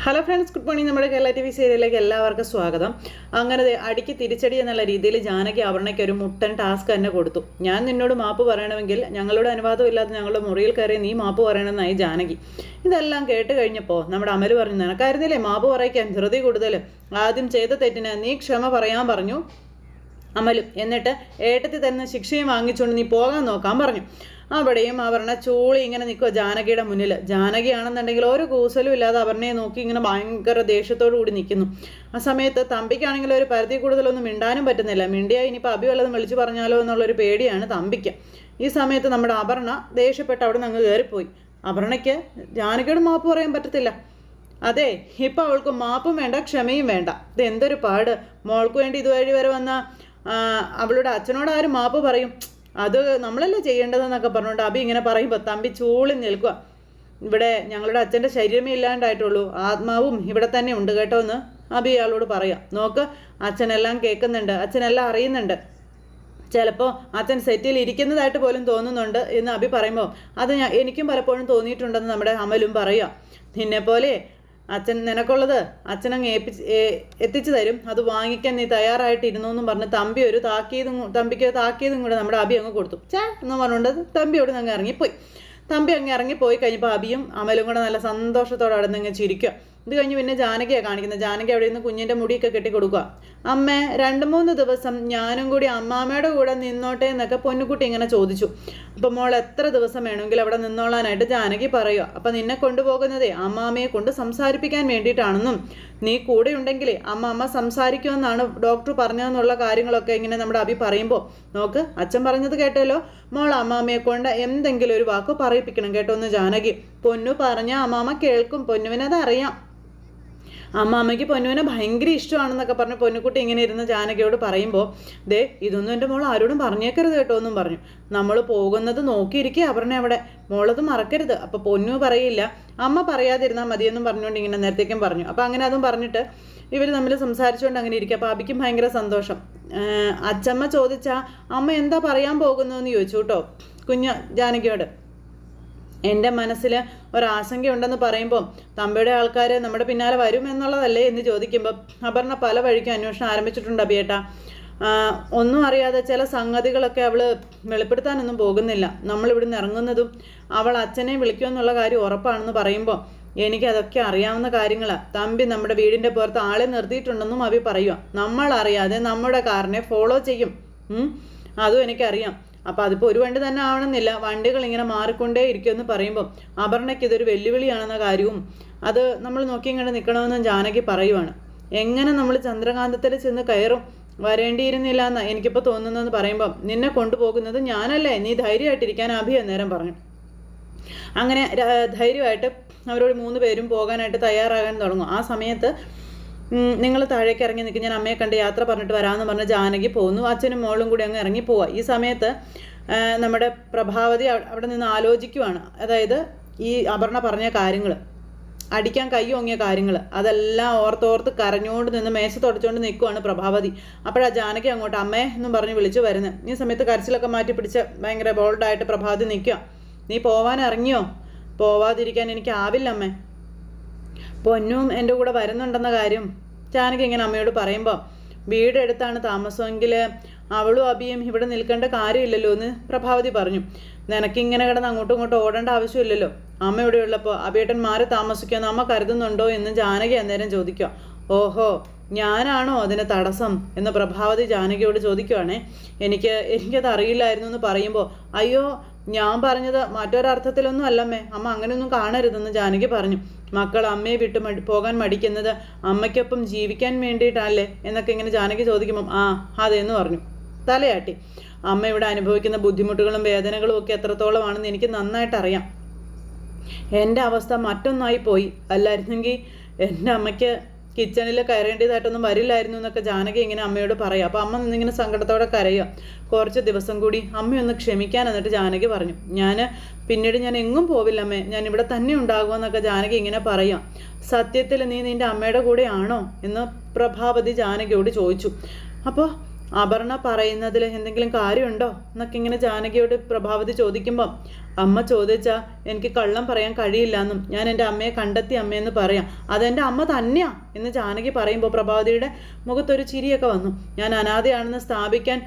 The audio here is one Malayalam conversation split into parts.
Hello friends, good morning. നമ്മുടെ കേരള TV സീരിയലിലേക്ക് എല്ലാവർക്കും സ്വാഗതം. അങ്ങനെ അടിക്ക് തിരിച്ചടി എന്നുള്ള രീതിയിൽ ജാനകി അപർണയ്ക്ക് ഒരു മുട്ടൻ ടാസ്ക് തന്നെ കൊടുത്തു. ഞാൻ നിന്നോട് മാപ്പ് പറയണമെങ്കിൽ ഞങ്ങളുടെ അനുവാദം ഇല്ലാതെ ഞങ്ങളുടെ മുറിയിൽ കയറി നീ മാപ്പ് പറയണമെന്നായി ജാനകി. ഇതെല്ലാം കേട്ട് കഴിഞ്ഞപ്പോൾ നമ്മുടെ അമൽ പറഞ്ഞു, നിനക്കായിരുന്നില്ലേ മാപ്പ് പറയിക്കാൻ ധൃതി കൂടുതൽ, ആദ്യം ചെയ്ത തെറ്റിന് നീ ക്ഷമ പറയാൻ പറഞ്ഞു അമലും. എന്നിട്ട് ഏട്ടത്തി തരുന്ന ശിക്ഷയും വാങ്ങിച്ചുകൊണ്ട് നീ പോകാൻ നോക്കാൻ പറഞ്ഞു. അവിടെയും അപർണ ചൂളി ഇങ്ങനെ നിൽക്കുക ജാനകിയുടെ മുന്നിൽ. ജാനകിയാണെന്നുണ്ടെങ്കിൽ ഒരു കൂസലും ഇല്ലാതെ അപർണയെ നോക്കി ഇങ്ങനെ ഭയങ്കര ദേഷ്യത്തോടു കൂടി നിൽക്കുന്നു. ആ സമയത്ത് തമ്പിക്കാണെങ്കിൽ ഒരു പരിധി കൂടുതലൊന്നും മിണ്ടാനും പറ്റുന്നില്ല. മിണ്ടിയാൽ ഇനിയിപ്പോൾ അഭി വല്ലതും വിളിച്ചു പറഞ്ഞാലോ എന്നുള്ളൊരു പേടിയാണ് തമ്പിക്ക്. ഈ സമയത്ത് നമ്മുടെ അപർണ ദേഷ്യപ്പെട്ട് അവിടെ നിന്ന് അങ്ങ് കയറിപ്പോയി. അപർണയ്ക്ക് ജാനകിയോട് മാപ്പ് പറയാൻ പറ്റത്തില്ല. അതെ, ഇപ്പം അവൾക്ക് മാപ്പും വേണ്ട ക്ഷമയും വേണ്ട. ഇത് എന്തൊരു പാട്. മോൾക്ക് വേണ്ടി ഇതുവഴി വരെ വന്ന അവളുടെ അച്ഛനോട് ആരും മാപ്പ് പറയും? അത് നമ്മളല്ലേ ചെയ്യേണ്ടതെന്നൊക്കെ പറഞ്ഞുകൊണ്ട് അബി ഇങ്ങനെ പറയുമ്പോൾ തമ്പി ചൂളി നിൽക്കുക. ഇവിടെ ഞങ്ങളുടെ അച്ഛൻ്റെ ശരീരമേ ഇല്ലാണ്ടായിട്ടുള്ളൂ, ആത്മാവും ഇവിടെ തന്നെ ഉണ്ട് കേട്ടോ എന്ന് അബി അയാളോട് പറയാം. നോക്ക്, അച്ഛനെല്ലാം കേൾക്കുന്നുണ്ട്, അച്ഛനെല്ലാം അറിയുന്നുണ്ട്, ചിലപ്പോൾ അച്ഛൻ സെറ്റിൽ ഇരിക്കുന്നതായിട്ട് പോലും തോന്നുന്നുണ്ട് എന്ന് അബി പറയുമ്പോൾ അത് എനിക്കും പലപ്പോഴും തോന്നിയിട്ടുണ്ടെന്ന് നമ്മുടെ അമലും പറയുക. നിന്നെപ്പോലെ അച്ഛൻ നിനക്കുള്ളത് അച്ഛനങ്ങ് എത്തിച്ചു തരും, അത് വാങ്ങിക്കാൻ നീ തയ്യാറായിട്ടിരുന്നു എന്നും പറഞ്ഞ് തമ്പിക്ക് താക്കീതും കൂടെ നമ്മുടെ അബി അങ്ങ് കൊടുത്തു. എന്ന് പറഞ്ഞുകൊണ്ട് തമ്പിയോട് അങ്ങ് ഇറങ്ങിപ്പോയി. തമ്പി അങ്ങ് ഇറങ്ങിപ്പോയി കഴിഞ്ഞപ്പോൾ അബിയും അമലും കൂടെ നല്ല സന്തോഷത്തോടെ അവിടെ നിന്ന് ചിരിക്കുക. ഇത് കഴിഞ്ഞ് പിന്നെ ജാനകിയാണ് കാണിക്കുന്നത്. ജാനകി അവിടെ നിന്ന് കുഞ്ഞിൻ്റെ മുടിയൊക്കെ കെട്ടിക്കൊടുക്കുക. അമ്മേ, 2-3 ദിവസം ഞാനും കൂടി അമ്മാമ്മയുടെ കൂടെ നിന്നോട്ടെ എന്നൊക്കെ പൊന്നുകുട്ടി ഇങ്ങനെ ചോദിച്ചു. അപ്പം മോൾ എത്ര ദിവസം വേണമെങ്കിലും അവിടെ നിന്നോളാനായിട്ട് ജാനകി പറയുക. അപ്പം നിന്നെ കൊണ്ടുപോകുന്നതേ അമ്മാമ്മയെ കൊണ്ട് സംസാരിപ്പിക്കാൻ വേണ്ടിയിട്ടാണെന്നും നീ കൂടെ ഉണ്ടെങ്കിലേ അമ്മ സംസാരിക്കുമെന്നാണ് ഡോക്ടർ പറഞ്ഞതെന്നുള്ള കാര്യങ്ങളൊക്കെ ഇങ്ങനെ നമ്മുടെ അഭി പറയുമ്പോൾ നോക്ക്, അച്ഛൻ പറഞ്ഞത് കേട്ടല്ലോ, മോൾ അമ്മാമ്മയെ കൊണ്ട് എന്തെങ്കിലും ഒരു വാക്ക് പറയിപ്പിക്കണം കേട്ടോ എന്ന് ജാനകി. പൊന്നു പറഞ്ഞാൽ അമ്മാമ്മ കേൾക്കും, പൊന്നുവിനത് അറിയാം. അമ്മാമ്മയ്ക്ക് പൊന്നുവിനെ ഭയങ്കര ഇഷ്ടമാണെന്നൊക്കെ പറഞ്ഞ് പൊന്നുകുട്ടി ഇങ്ങനെ ഇരുന്ന് ജാനകിയോട് പറയുമ്പോൾ ദേ ഇതൊന്നും എൻ്റെ മോൾ ആരോടും പറഞ്ഞേക്കരുത് കേട്ടോ എന്നും പറഞ്ഞു. നമ്മൾ പോകുന്നത് നോക്കിയിരിക്കുക അപർണ അവിടെ, മോളത് മറക്കരുത്. അപ്പോൾ പൊന്നു പറയില്ല, അമ്മ പറയാതിരുന്നാൽ മതിയെന്നും പറഞ്ഞുകൊണ്ട് ഇങ്ങനെ നേരത്തേക്കും പറഞ്ഞു. അപ്പോൾ അങ്ങനെ അതും പറഞ്ഞിട്ട് ഇവർ തമ്മിൽ സംസാരിച്ചുകൊണ്ട് അങ്ങനെ ഇരിക്കുക. അപ്പോൾ അബിക്കും ഭയങ്കര സന്തോഷം. അച്ചമ്മ ചോദിച്ചാൽ അമ്മ എന്താ പറയാൻ പോകുന്നതെന്ന് ചോദിച്ചു കേട്ടോ കുഞ്ഞ് ജാനകിയോട്. എൻ്റെ മനസ്സിൽ ഒരാശങ്കയുണ്ടെന്ന് പറയുമ്പോൾ തമ്പിയുടെ ആൾക്കാർ നമ്മുടെ പിന്നാലെ വരും എന്നുള്ളതല്ലേ എന്ന് ചോദിക്കുമ്പോൾ അപർണ പല വഴിക്കും അന്വേഷണം ആരംഭിച്ചിട്ടുണ്ട് അബിയേട്ടാ. ഒന്നും അറിയാതെ ചില സംഗതികളൊക്കെ അവൾ വെളിപ്പെടുത്താനൊന്നും പോകുന്നില്ല. നമ്മളിവിടുന്ന് ഇറങ്ങുന്നതും അവൾ അച്ഛനെ വിളിക്കുമെന്നുള്ള കാര്യം ഉറപ്പാണെന്ന് പറയുമ്പോൾ എനിക്കതൊക്കെ അറിയാവുന്ന കാര്യങ്ങളാണ്. തമ്പി നമ്മുടെ വീടിൻ്റെ പുറത്ത് ആളെ നിർത്തിയിട്ടുണ്ടെന്നും അബി പറയുക. നമ്മളറിയാതെ നമ്മുടെ കാറിനെ ഫോളോ ചെയ്യും, അതും എനിക്കറിയാം. അപ്പോൾ അതിപ്പോൾ ഒരു വണ്ടി തന്നെ ആവണമെന്നില്ല, വണ്ടികൾ ഇങ്ങനെ മാറിക്കൊണ്ടേ ഇരിക്കുമെന്ന് പറയുമ്പോൾ അപർണയ്ക്ക് ഇതൊരു വെല്ലുവിളിയാണെന്ന കാര്യവും അത് നമ്മൾ നോക്കി ഇങ്ങോട്ട് നിൽക്കണമെന്നും ജാനകി പറയുവാണ്. എങ്ങനെ നമ്മൾ ചന്ദ്രകാന്തത്തിൽ ചെന്ന് കയറും, വരേണ്ടിയിരുന്നില്ല എന്ന് എനിക്കിപ്പോൾ തോന്നുന്നതെന്ന് പറയുമ്പം നിന്നെ കൊണ്ടുപോകുന്നത് ഞാനല്ലേ, നീ ധൈര്യമായിട്ടിരിക്കാൻ അഭി അന്നേരം പറഞ്ഞു. അങ്ങനെ ധൈര്യമായിട്ട് അവരോട് 3 പേരും പോകാനായിട്ട് തയ്യാറാകാൻ തുടങ്ങും. ആ സമയത്ത് നിങ്ങൾ താഴേക്ക് ഇറങ്ങി നിൽക്കും, ഞാൻ അമ്മയെ കണ്ട് യാത്ര പറഞ്ഞിട്ട് വരാമെന്ന് പറഞ്ഞ് ജാനകി പോകുന്നു. അച്ഛനും മോളും കൂടി അങ്ങ് ഇറങ്ങി പോവുക. ഈ സമയത്ത് നമ്മുടെ പ്രഭാവതി അവിടെ നിന്ന് ആലോചിക്കുവാണ്. അതായത് ഈ അപർണ പറഞ്ഞ കാര്യങ്ങൾ, അടിക്കാൻ കൈ ഓങ്ങിയ കാര്യങ്ങൾ, അതെല്ലാം ഓർത്തോർത്ത് കരഞ്ഞുകൊണ്ട് നിന്ന് മേശ തുടച്ചുകൊണ്ട് നിൽക്കുവാണ് പ്രഭാവതി. അപ്പോഴാണ് ജാനകി അങ്ങോട്ട് അമ്മേ എന്നും പറഞ്ഞ് വിളിച്ചു വരുന്നത്. ഈ സമയത്ത് കരച്ചിലൊക്കെ മാറ്റി പിടിച്ച് ഭയങ്കര ബോൾഡായിട്ട് പ്രഭാവതി നിൽക്കുക. നീ പോവാൻ ഇറങ്ങിയോ? പോവാതിരിക്കാൻ എനിക്കാവില്ല അമ്മേ, പൊന്നും എൻ്റെ കൂടെ വരുന്നുണ്ടെന്ന കാര്യം ജാനകി ഇങ്ങനെ അമ്മയോട് പറയുമ്പോൾ വീടെടുത്താണ് താമസമെങ്കിൽ അവളും അബിയും ഇവിടെ നിൽക്കേണ്ട കാര്യമില്ലല്ലോ എന്ന് പ്രഭാവതി പറഞ്ഞു. നിനക്കിങ്ങനെ കിടന്ന് അങ്ങോട്ടും ഇങ്ങോട്ടും ഓടേണ്ട ആവശ്യമില്ലല്ലോ, അമ്മ ഇവിടെ ഉള്ളപ്പോൾ അബിയേട്ടൻ മാറി താമസിക്കുമെന്ന് അമ്മ കരുതുന്നുണ്ടോ എന്ന് ജാനകി അന്നേരം ചോദിക്കുക. ഓഹോ, ഞാനാണോ അതിന് തടസ്സം എന്ന് പ്രഭാവതി ജാനകിയോട് ചോദിക്കുവാണേ. എനിക്കത് അറിയില്ലായിരുന്നു എന്ന് പറയുമ്പോൾ അയ്യോ, ഞാൻ പറഞ്ഞത് മറ്റൊരർത്ഥത്തിലൊന്നും അല്ലമ്മേ, അമ്മ അങ്ങനെയൊന്നും കാണരുതെന്ന് ജാനകി പറഞ്ഞു. മക്കൾ അമ്മയെ വിട്ട് പോകാൻ മടിക്കുന്നത് അമ്മയ്ക്കൊപ്പം ജീവിക്കാൻ വേണ്ടിയിട്ടല്ലേ എന്നൊക്കെ ഇങ്ങനെ ജാനകി ചോദിക്കുമ്പം അതെന്ന് പറഞ്ഞു തലയാട്ടി. അമ്മ ഇവിടെ അനുഭവിക്കുന്ന ബുദ്ധിമുട്ടുകളും വേദനകളും ഒക്കെ എത്രത്തോളമാണെന്ന് എനിക്ക് നന്നായിട്ട് അറിയാം. എൻ്റെ അവസ്ഥ മറ്റൊന്നായി പോയി, അല്ലായിരുന്നെങ്കിൽ എൻ്റെ അമ്മയ്ക്ക് കിച്ചണിൽ കയറേണ്ടതായിട്ടൊന്നും വരില്ലായിരുന്നു എന്നൊക്കെ ജാനകി ഇങ്ങനെ അമ്മയോട് പറയാം. അപ്പോൾ അമ്മ നിന്നിങ്ങനെ സങ്കടത്തോടെ കരയുക. കുറച്ച് ദിവസം കൂടി അമ്മയൊന്ന് ക്ഷമിക്കാൻ എന്നിട്ട് ജാനകി പറഞ്ഞു. പിന്നീട് ഞാൻ എങ്ങും പോവില്ല അമ്മേ, ഞാൻ ഇവിടെ തന്നെ ഉണ്ടാകുമെന്നൊക്കെ ജാനകി ഇങ്ങനെ പറയാം. സത്യത്തിൽ നീ നിൻ്റെ അമ്മയുടെ കൂടെ ആണോ എന്ന് പ്രഭാവതി ജാനകിയോട് ചോദിച്ചു. അപ്പോൾ അപർണ പറയുന്നതിൽ എന്തെങ്കിലും കാര്യമുണ്ടോ എന്നൊക്കെ ഇങ്ങനെ ജാനകിയോട് പ്രഭാവതി ചോദിക്കുമ്പം അമ്മ ചോദിച്ചാൽ എനിക്ക് കള്ളം പറയാൻ കഴിയില്ല എന്നും ഞാൻ എൻ്റെ അമ്മയെ കണ്ടെത്തി അമ്മയെന്ന് പറയാം, അതെൻ്റെ അമ്മ തന്നെയാ എന്ന് ജാനകി പറയുമ്പോൾ പ്രഭാവതിയുടെ മുഖത്തൊരു ചിരിയൊക്കെ വന്നു. ഞാൻ അനാഥയാണെന്ന് സ്ഥാപിക്കാൻ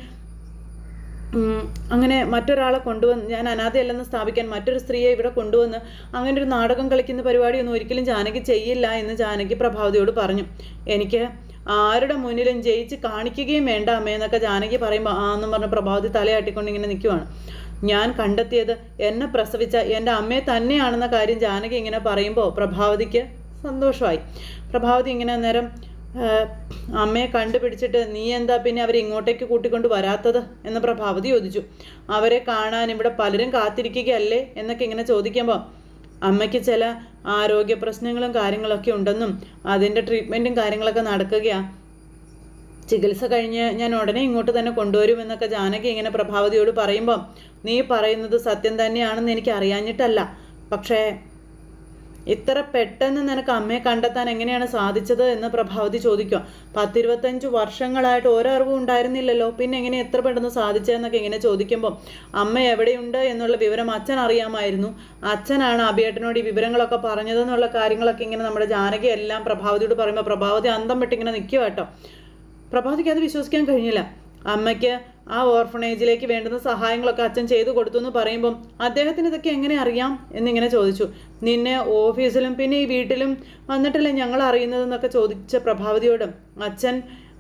അങ്ങനെ മറ്റൊരാളെ കൊണ്ടുവന്ന്, ഞാൻ അനാഥയല്ലെന്ന് സ്ഥാപിക്കാൻ മറ്റൊരു സ്ത്രീയെ ഇവിടെ കൊണ്ടുവന്ന് അങ്ങനെ ഒരു നാടകം കളിക്കുന്ന പരിപാടിയൊന്നും ഒരിക്കലും ജാനകി ചെയ്യില്ല എന്ന് ജാനകി പ്രഭാവതിയോട് പറഞ്ഞു. എനിക്ക് ആരുടെ മുന്നിലും ജയിച്ച് കാണിക്കുകയും വേണ്ട അമ്മയെന്നൊക്കെ ജാനകി പറയുമ്പോൾ എന്നും പറഞ്ഞ് പ്രഭാവതി തലയാട്ടിക്കൊണ്ട് ഇങ്ങനെ നിൽക്കുവാണ്. ഞാൻ കണ്ടെത്തിയത് എന്നെ പ്രസവിച്ച എൻ്റെ അമ്മയെ തന്നെയാണെന്ന കാര്യം ജാനകി ഇങ്ങനെ പറയുമ്പോൾ പ്രഭാവതിക്ക് സന്തോഷമായി. പ്രഭാവതി ഇങ്ങനെ നേരം അമ്മയെ കണ്ടുപിടിച്ചിട്ട് നീ എന്താ പിന്നെ അവരെ ഇങ്ങോട്ടേക്ക് കൂട്ടിക്കൊണ്ട് വരാത്തത് എന്ന് പ്രഭാവതി ചോദിച്ചു. അവരെ കാണാൻ ഇവിടെ പലരും കാത്തിരിക്കുകയല്ലേ എന്നൊക്കെ ഇങ്ങനെ ചോദിക്കുമ്പോൾ അമ്മയ്ക്ക് ചില ആരോഗ്യ പ്രശ്നങ്ങളും കാര്യങ്ങളൊക്കെ ഉണ്ടെന്നും അതിൻ്റെ ട്രീറ്റ്മെൻറ്റും കാര്യങ്ങളൊക്കെ നടക്കുകയാണ്, ചികിത്സ കഴിഞ്ഞ് ഞാൻ ഉടനെ ഇങ്ങോട്ട് തന്നെ കൊണ്ടുവരുമെന്നൊക്കെ ജാനകി ഇങ്ങനെ പ്രഭാവതിയോട് പറയുമ്പം നീ പറയുന്നത് സത്യം തന്നെയാണെന്ന് എനിക്ക് അറിയാഞ്ഞിട്ടല്ല, പക്ഷേ ഇത്ര പെട്ടെന്ന് നിനക്ക് അമ്മയെ കണ്ടെത്താൻ എങ്ങനെയാണ് സാധിച്ചത് എന്ന് പ്രഭാവതി ചോദിക്കുക. 10-25 വർഷങ്ങളായിട്ട് ഒരറിവും ഉണ്ടായിരുന്നില്ലല്ലോ, പിന്നെ എങ്ങനെ എത്ര പെട്ടെന്ന് സാധിച്ചതെന്നൊക്കെ ഇങ്ങനെ ചോദിക്കുമ്പോൾ അമ്മ എവിടെയുണ്ട് എന്നുള്ള വിവരം അച്ഛൻ അറിയാമായിരുന്നു, അച്ഛനാണ് അഭിയേട്ടനോട് ഈ വിവരങ്ങളൊക്കെ പറഞ്ഞതെന്നുള്ള കാര്യങ്ങളൊക്കെ ഇങ്ങനെ നമ്മുടെ ജാനകി എല്ലാം പ്രഭാവതിയോട് പറയുമ്പോൾ പ്രഭാവതി അന്തം വിട്ടിങ്ങനെ നിൽക്കുക കേട്ടോ. പ്രഭാവതിക്ക് അത് വിശ്വസിക്കാൻ കഴിഞ്ഞില്ല. അമ്മയ്ക്ക് ആ ഓർഫണേജിലേക്ക് വേണ്ടുന്ന സഹായങ്ങളൊക്കെ അച്ഛൻ ചെയ്തു കൊടുത്തു എന്ന് പറയുമ്പം അദ്ദേഹത്തിന് ഇതൊക്കെ എങ്ങനെ അറിയാം എന്നിങ്ങനെ ചോദിച്ചു. നിന്നെ ഓഫീസിലും പിന്നെ ഈ വീട്ടിലും വന്നിട്ടല്ലേ ഞങ്ങൾ അറിയുന്നതെന്നൊക്കെ ചോദിച്ച പ്രഭാവതിയോട്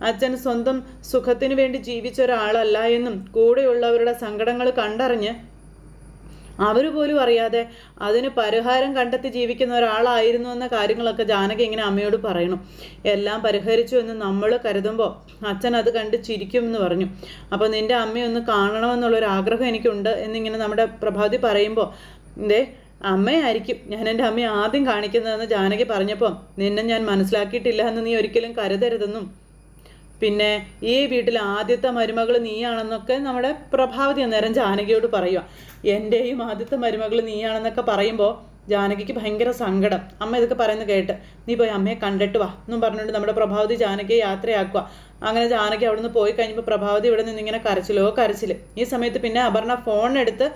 അച്ഛൻ സ്വന്തം സുഖത്തിന് വേണ്ടി ജീവിച്ച ഒരാളല്ല എന്നും കൂടെയുള്ളവരുടെ സങ്കടങ്ങൾ കണ്ടറിഞ്ഞ് അവർ പോലും അറിയാതെ അതിന് പരിഹാരം കണ്ടെത്തി ജീവിക്കുന്ന ഒരാളായിരുന്നു എന്ന കാര്യങ്ങളൊക്കെ ജാനകി ഇങ്ങനെ അമ്മയോട് പറയണം. എല്ലാം പരിഹരിച്ചു എന്ന് നമ്മൾ കരുതുമ്പോൾ അച്ഛൻ അത് കണ്ട് ചിരിക്കുമെന്ന് പറഞ്ഞു. അപ്പോൾ നിൻ്റെ അമ്മയൊന്ന് കാണണമെന്നുള്ളൊരാഗ്രഹം എനിക്കുണ്ട് എന്നിങ്ങനെ നമ്മുടെ പ്രഭാതി പറയുമ്പോൾ അമ്മയായിരിക്കും ഞാൻ എൻ്റെ അമ്മയെ ആദ്യം കാണിക്കുന്നതെന്ന് ജാനകി പറഞ്ഞപ്പോൾ നിന്നെ ഞാൻ മനസ്സിലാക്കിയിട്ടില്ല എന്ന് നീ ഒരിക്കലും കരുതരുതെന്നും പിന്നെ ഈ വീട്ടിലെ ആദ്യത്തെ മരുമകൾ നീയാണെന്നൊക്കെ നമ്മുടെ പ്രഭാവതി അന്നേരം ജാനകിയോട് പറയുക. എൻ്റെയും ആദ്യത്തെ മരുമകൾ നീയാണെന്നൊക്കെ പറയുമ്പോൾ ജാനകിക്ക് ഭയങ്കര സങ്കടം. അമ്മ ഇതൊക്കെ പറയുന്നത് കേട്ട് നീ പോയി അമ്മയെ കണ്ടിട്ട് വാ എന്നും പറഞ്ഞുകൊണ്ട് നമ്മുടെ പ്രഭാവതി ജാനകിയെ യാത്രയാക്കുക. അങ്ങനെ ജാനകി അവിടെ നിന്ന് പോയി കഴിഞ്ഞപ്പോൾ പ്രഭാവതി ഇവിടെ നിന്നിങ്ങനെ കരച്ചിൽ. ഈ സമയത്ത് പിന്നെ അപർണ ഫോണെടുത്ത്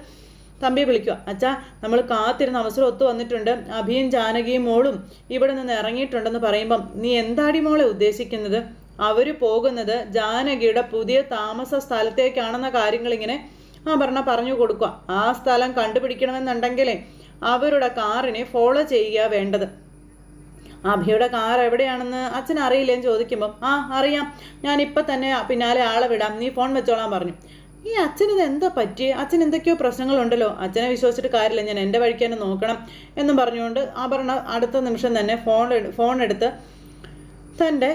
തമ്പിയെ വിളിക്കുക. അച്ഛാ, നമ്മൾ കാത്തിരുന്ന അവസരം ഒത്തു വന്നിട്ടുണ്ട്, അഭിയും ജാനകിയും മോളും ഇവിടെ നിന്ന് ഇറങ്ങിയിട്ടുണ്ടെന്ന് പറയുമ്പം നീ എന്താടി മോളെ ഉദ്ദേശിക്കുന്നത്? അവർ പോകുന്നത് ജാനകിയുടെ പുതിയ താമസ സ്ഥലത്തേക്കാണെന്ന കാര്യങ്ങളിങ്ങനെ പറഞ്ഞു കൊടുക്കുക. ആ സ്ഥലം കണ്ടുപിടിക്കണമെന്നുണ്ടെങ്കിലേ അവരുടെ കാറിനെ ഫോളോ ചെയ്യുക വേണ്ടത്. അഭിയുടെ കാർ എവിടെയാണെന്ന് അച്ഛൻ അറിയില്ലേന്ന് ചോദിക്കുമ്പം അറിയാം, ഞാനിപ്പം തന്നെ പിന്നാലെ ആളെ വിടാം, നീ ഫോൺ വെച്ചോളാൻ പറഞ്ഞു. ഈ അച്ഛനിത് എന്താ പറ്റിയേ? അച്ഛൻ എന്തൊക്കെയോ പ്രശ്നങ്ങളുണ്ടല്ലോ, അച്ഛനെ വിശ്വസിച്ചിട്ട് കാര്യമില്ല, ഞാൻ എൻ്റെ വഴിക്ക് തന്നെ നോക്കണം എന്നും പറഞ്ഞുകൊണ്ട് അപർണ അടുത്ത നിമിഷം തന്നെ ഫോൺ എടുത്ത് തൻ്റെ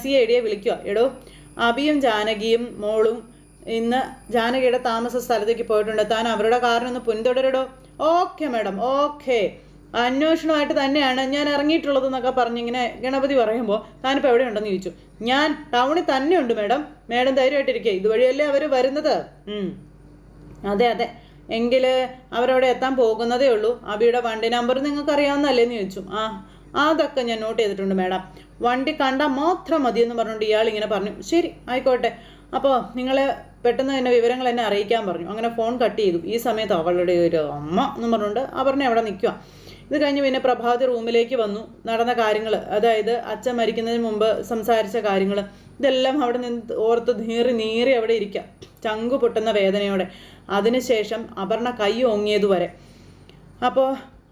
CID വിളിക്കുക. എടോ, അഭിയും ജാനകിയും മോളും ഇന്ന് ജാനകിയുടെ താമസ സ്ഥലത്തേക്ക് പോയിട്ടുണ്ട്, താൻ അവരുടെ കാറിനൊന്ന് പിന്തുടരടോ. ഓക്കെ മാഡം, ഓക്കെ, അന്വേഷണമായിട്ട് തന്നെയാണ് ഞാൻ ഇറങ്ങിയിട്ടുള്ളതെന്നൊക്കെ പറഞ്ഞിങ്ങനെ ഗണപതി പറയുമ്പോൾ താനിപ്പോൾ എവിടെ ഉണ്ടെന്ന് ചോദിച്ചു. ഞാൻ ടൗണിൽ തന്നെ ഉണ്ട് മേഡം ധൈര്യമായിട്ടിരിക്കുക, ഇതുവഴിയല്ലേ അവർ വരുന്നത്? അതെ, എങ്കിൽ അവരവിടെ എത്താൻ പോകുന്നതേ ഉള്ളൂ. അബിയുടെ വണ്ടി നമ്പർ നിങ്ങൾക്ക് അറിയാവുന്നതല്ലേന്ന് ചോദിച്ചു. അതൊക്കെ ഞാൻ നോട്ട് ചെയ്തിട്ടുണ്ട് മാഡം, വണ്ടി കണ്ടാൽ മാത്രം മതിയെന്ന് പറഞ്ഞുകൊണ്ട് ഇയാൾ ഇങ്ങനെ പറഞ്ഞു. ശരി, ആയിക്കോട്ടെ, അപ്പോൾ നിങ്ങൾ പെട്ടെന്ന് തന്നെ വിവരങ്ങൾ എന്നെ അറിയിക്കാൻ പറഞ്ഞു. അങ്ങനെ ഫോൺ കട്ട് ചെയ്തു. ഈ സമയത്ത് അവളുടെ ഒരു അമ്മ എന്ന് പറഞ്ഞുകൊണ്ട് അപർണ അവിടെ നിൽക്കുക. ഇത് കഴിഞ്ഞ് പിന്നെ പ്രഭാതി റൂമിലേക്ക് വന്നു. നടന്ന കാര്യങ്ങൾ, അതായത് അച്ഛൻ മരിക്കുന്നതിന് മുമ്പ് സംസാരിച്ച കാര്യങ്ങൾ, ഇതെല്ലാം അവിടെ നിന്ന് ഓർത്ത് നീറി അവിടെ ഇരിക്കുക, ചങ്കു പൊട്ടുന്ന വേദനയോടെ. അതിനുശേഷം അപർണ കൈ ഓങ്ങിയതുവരെ. അപ്പോൾ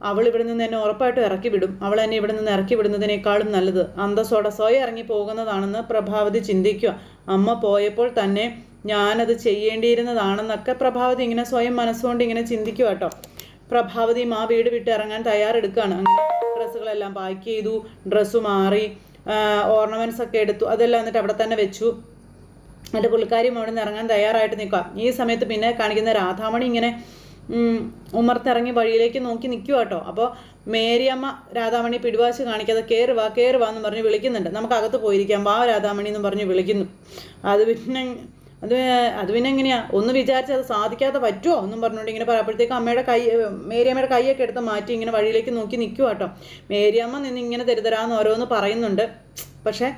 അവൾ ഇവിടെ നിന്ന് എന്നെ ഉറപ്പായിട്ടും ഇറക്കി വിടും, അവൾ എന്നെ ഇവിടെ നിന്ന് ഇറക്കി വിടുന്നതിനേക്കാളും നല്ലത് അന്തസ്സോടെ സ്വയം ഇറങ്ങി പോകുന്നതാണെന്ന് പ്രഭാവതി ചിന്തിക്കുക. അമ്മ പോയപ്പോൾ തന്നെ ഞാനത് ചെയ്യേണ്ടിയിരുന്നതാണെന്നൊക്കെ പ്രഭാവതി ഇങ്ങനെ സ്വയം മനസ്സുകൊണ്ട് ഇങ്ങനെ ചിന്തിക്കുക കേട്ടോ. പ്രഭാവതിയും ആ വീട് വിട്ട് ഇറങ്ങാൻ തയ്യാറെടുക്കുകയാണ്. അങ്ങനെ ഡ്രസ്സുകളെല്ലാം പാക്ക് ചെയ്തു, ഡ്രസ്സ് മാറി, ഓർണമെൻറ്റ്സ് ഒക്കെ എടുത്തു, അതെല്ലാം എന്നിട്ട് അവിടെ തന്നെ വെച്ചു. എന്നിട്ട് പുള്ളിക്കാരിയും അവിടെ നിന്ന് ഇറങ്ങാൻ തയ്യാറായിട്ട് നിൽക്കുക. ഈ സമയത്ത് പിന്നെ കാണിക്കുന്ന രാധാമണി ഇങ്ങനെ ഉമ്മർത്തിറങ്ങി വഴിയിലേക്ക് നോക്കി നിൽക്കുക കേട്ടോ. അപ്പോൾ മേരിയമ്മ രാധാമണി പിടിവാശി കാണിക്കാതെ കയറി വാ എന്ന് പറഞ്ഞ് വിളിക്കുന്നുണ്ട്. നമുക്ക് അകത്ത് പോയിരിക്കാം, വാ രാധാമണി എന്ന് പറഞ്ഞ് വിളിക്കുന്നു. അത് പിന്നെ എങ്ങനെയാ, ഒന്ന് വിചാരിച്ച് അത് സാധിക്കാതെ പറ്റുമോ എന്നും പറഞ്ഞുകൊണ്ട് ഇങ്ങനെ പറയുമ്പോഴത്തേക്ക് മേരിയമ്മയുടെ കൈയൊക്കെ എടുത്ത് മാറ്റി ഇങ്ങനെ വഴിയിലേക്ക് നോക്കി നിൽക്കുക കേട്ടോ. മേരിയമ്മ നിന്ന് ഇങ്ങനെ തരുതരാന്ന് ഓരോന്ന് പറയുന്നുണ്ട്. പക്ഷേ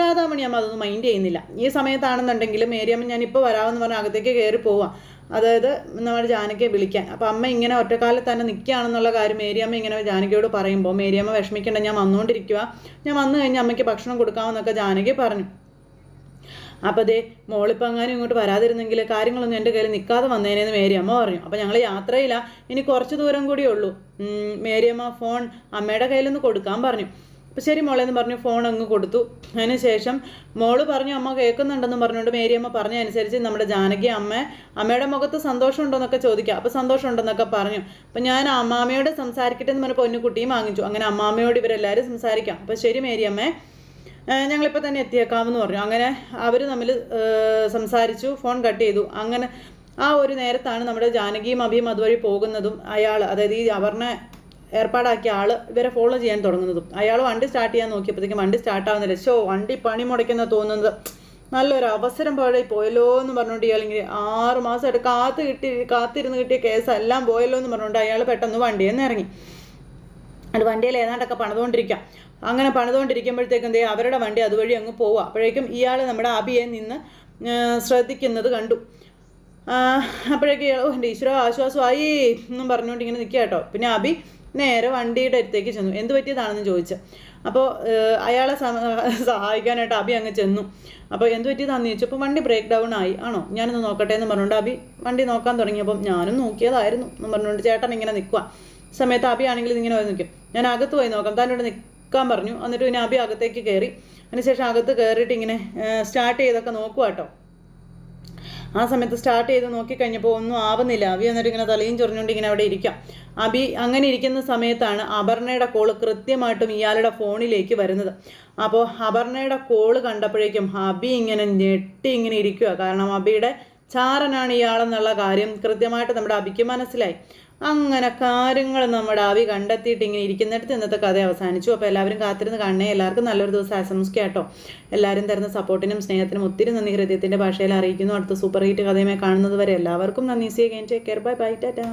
രാധാമണിയമ്മ അതൊന്നും മൈൻഡ് ചെയ്യുന്നില്ല. ഈ സമയത്താണെന്നുണ്ടെങ്കിൽ മേരിയമ്മ ഞാനിപ്പോൾ വരാമെന്ന് പറഞ്ഞാൽ അകത്തേക്ക് കയറി പോവാം, അതായത് നമ്മുടെ ജാനകിയെ വിളിക്കാൻ. അപ്പോൾ അമ്മ ഇങ്ങനെ ഒറ്റക്കാലത്ത് തന്നെ നിൽക്കുകയാണെന്നുള്ള കാര്യം മേരിയമ്മ ഇങ്ങനെ ജാനകിയോട് പറയുമ്പോൾ മേരിയമ്മ വിഷമിക്കേണ്ട, ഞാൻ വന്നുകൊണ്ടിരിക്കുക, ഞാൻ വന്നു കഴിഞ്ഞാൽ അമ്മയ്ക്ക് ഭക്ഷണം കൊടുക്കാമെന്നൊക്കെ ജാനകി പറഞ്ഞു. അപ്പോൾ ദേ മോളിപ്പോൾ അങ്ങാനും ഇങ്ങോട്ട് വരാതിരുന്നെങ്കിൽ കാര്യങ്ങളൊന്നും എൻ്റെ കയ്യിൽ നിൽക്കാതെ വന്നേനെന്ന് മേരിയമ്മ പറഞ്ഞു. അപ്പോൾ ഞങ്ങൾ യാത്രയില്ല, ഇനി കുറച്ച് ദൂരം കൂടിയേ ഉള്ളൂ. മേരിയമ്മ ഫോൺ അമ്മയുടെ കയ്യിലൊന്ന് കൊടുക്കാൻ പറഞ്ഞു. അപ്പോൾ ശരി മോളെ എന്ന് പറഞ്ഞു ഫോൺ അങ്ങ് കൊടുത്തു. അതിന് ശേഷം മോള് പറഞ്ഞു അമ്മ കേൾക്കുന്നുണ്ടെന്ന് പറഞ്ഞുകൊണ്ട് മേരിയമ്മ പറഞ്ഞതനുസരിച്ച് നമ്മുടെ ജാനകി അമ്മയുടെ മുഖത്ത് സന്തോഷമുണ്ടോയെന്നൊക്കെ ചോദിക്കുക. അപ്പോൾ സന്തോഷമുണ്ടെന്നൊക്കെ പറഞ്ഞു. അപ്പോൾ ഞാൻ അമ്മാമ്മയോട് സംസാരിക്കട്ടെ എന്ന് പറഞ്ഞപ്പോൾ പൊന്നുകുട്ടിയും വാങ്ങിച്ചു. അങ്ങനെ അമ്മാമ്മയോട് ഇവരെല്ലാവരും സംസാരിക്കാം. അപ്പോൾ ശരി മേരിയമ്മേ, ഞങ്ങളിപ്പോൾ തന്നെ എത്തിയേക്കാമെന്ന് പറഞ്ഞു. അങ്ങനെ അവർ തമ്മിൽ സംസാരിച്ചു, ഫോൺ കട്ട് ചെയ്തു. അങ്ങനെ ആ ഒരു നേരത്താണ് നമ്മുടെ ജാനകിയും അഭിയും അതുവഴി പോകുന്നതും അയാൾ, അതായത് ഈ അപർണ ഏർപ്പാടാക്കിയ ആൾ ഇവരെ ഫോളോ ചെയ്യാൻ തുടങ്ങുന്നതും. അയാൾ വണ്ടി സ്റ്റാർട്ട് ചെയ്യാൻ നോക്കിയപ്പോഴത്തേക്കും വണ്ടി സ്റ്റാർട്ടാവുന്നില്ല. വണ്ടി പണി മുടക്കുന്ന തോന്നുന്നത്, നല്ലൊരു അവസരം പോലെ പോയല്ലോ എന്ന് പറഞ്ഞുകൊണ്ട് ഇയാളിങ്ങനെ 6 മാസമായിട്ട് കാത്തിരുന്ന് കിട്ടിയ കേസെല്ലാം പോയല്ലോ എന്ന് പറഞ്ഞുകൊണ്ട് അയാൾ പെട്ടെന്ന് വണ്ടിയിൽ നിന്ന് ഇറങ്ങി. അത് വണ്ടിയിൽ ഏതാണ്ടൊക്കെ പണിതുകൊണ്ടിരിക്കാം. അങ്ങനെ പണിതുകൊണ്ടിരിക്കുമ്പോഴത്തേക്കും ദേ അവരുടെ വണ്ടി അതുവഴി അങ്ങ് പോവുക. അപ്പോഴേക്കും ഇയാൾ നമ്മുടെ അബിയെ നിന്ന് ശ്രദ്ധിക്കുന്നത് കണ്ടു. അപ്പോഴേക്കും എൻ്റെ ഈശ്വര ആശ്വാസമായി എന്നും പറഞ്ഞുകൊണ്ട് ഇങ്ങനെ നിൽക്കുക കേട്ടോ. പിന്നെ അബി നേരെ വണ്ടിയുടെ അടുത്തേക്ക് ചെന്നു. എന്ത് പറ്റിയതാണെന്ന് ചോദിച്ചു. അപ്പോൾ അയാളെ സഹായിക്കാനായിട്ട് അബി അങ്ങ് ചെന്നു. അപ്പോൾ എന്ത് പറ്റിയതാണെന്ന് ചോദിച്ചപ്പോൾ വണ്ടി ബ്രേക്ക് ഡൗൺ ആയി. ആണോ, ഞാനൊന്ന് നോക്കട്ടെ എന്ന് പറഞ്ഞുകൊണ്ട് അബി വണ്ടി നോക്കാൻ തുടങ്ങിയപ്പം ഞാനും നോക്കിയതായിരുന്നു എന്ന് പറഞ്ഞുകൊണ്ട് ചേട്ടൻ ഇങ്ങനെ നിൽക്കുക. സമയത്ത് അബി ആണെങ്കിൽ ഇങ്ങനെ പോയി നിൽക്കും. ഞാൻ അകത്ത് പോയി നോക്കാം, താനോട് നിൽക്കാൻ പറഞ്ഞു. എന്നിട്ട് പിന്നെ അബി അകത്തേക്ക് കയറി. അതിനുശേഷം അകത്ത് കയറിയിട്ട് ഇങ്ങനെ സ്റ്റാർട്ട് ചെയ്തൊക്കെ നോക്കുക കേട്ടോ. ആ സമയത്ത് സ്റ്റാർട്ട് ചെയ്ത് നോക്കിക്കഴിഞ്ഞപ്പോൾ ഒന്നും ആവുന്നില്ല. അബി എന്നിട്ട് ഇങ്ങനെ തലയും ചൊറിഞ്ഞുകൊണ്ട് ഇങ്ങനെ അവിടെ ഇരിക്കാം. അബി അങ്ങനെ ഇരിക്കുന്ന സമയത്താണ് അപർണയുടെ കോള് കൃത്യമായിട്ടും ഇയാളുടെ ഫോണിലേക്ക് വരുന്നത്. അപ്പോൾ അപർണയുടെ കോള് കണ്ടപ്പോഴേക്കും അബി ഇങ്ങനെ ഞെട്ടി ഇങ്ങനെ ഇരിക്കുക. കാരണം അബിയുടെ ചാരനാണ് ഇയാളെന്നുള്ള കാര്യം കൃത്യമായിട്ട് നമ്മുടെ അബിക്ക് മനസ്സിലായി. അങ്ങനെ കാര്യങ്ങൾ നമ്മുടെ അബി കണ്ടെത്തിയിട്ട് ഇങ്ങനെ ഇരിക്കുന്നിടത്ത് ഇന്നത്തെ കഥ അവസാനിച്ചു. അപ്പോൾ എല്ലാവരും കാത്തിരുന്ന് കാണണേ. എല്ലാവർക്കും നല്ലൊരു ദിവസം ആശംസിക്കുക കേട്ടോ. എല്ലാവരും തരുന്ന സപ്പോർട്ടിനും സ്നേഹത്തിനും ഒത്തിരി നന്ദി ഹൃദയത്തിൻ്റെ ഭാഷയിൽ അറിയിക്കുന്നു. അടുത്ത സൂപ്പർ ഹിറ്റ് കഥയുമായി കാണുന്നത് വരെ എല്ലാവർക്കും നന്ദി. See again, take care, bye bye, Tata.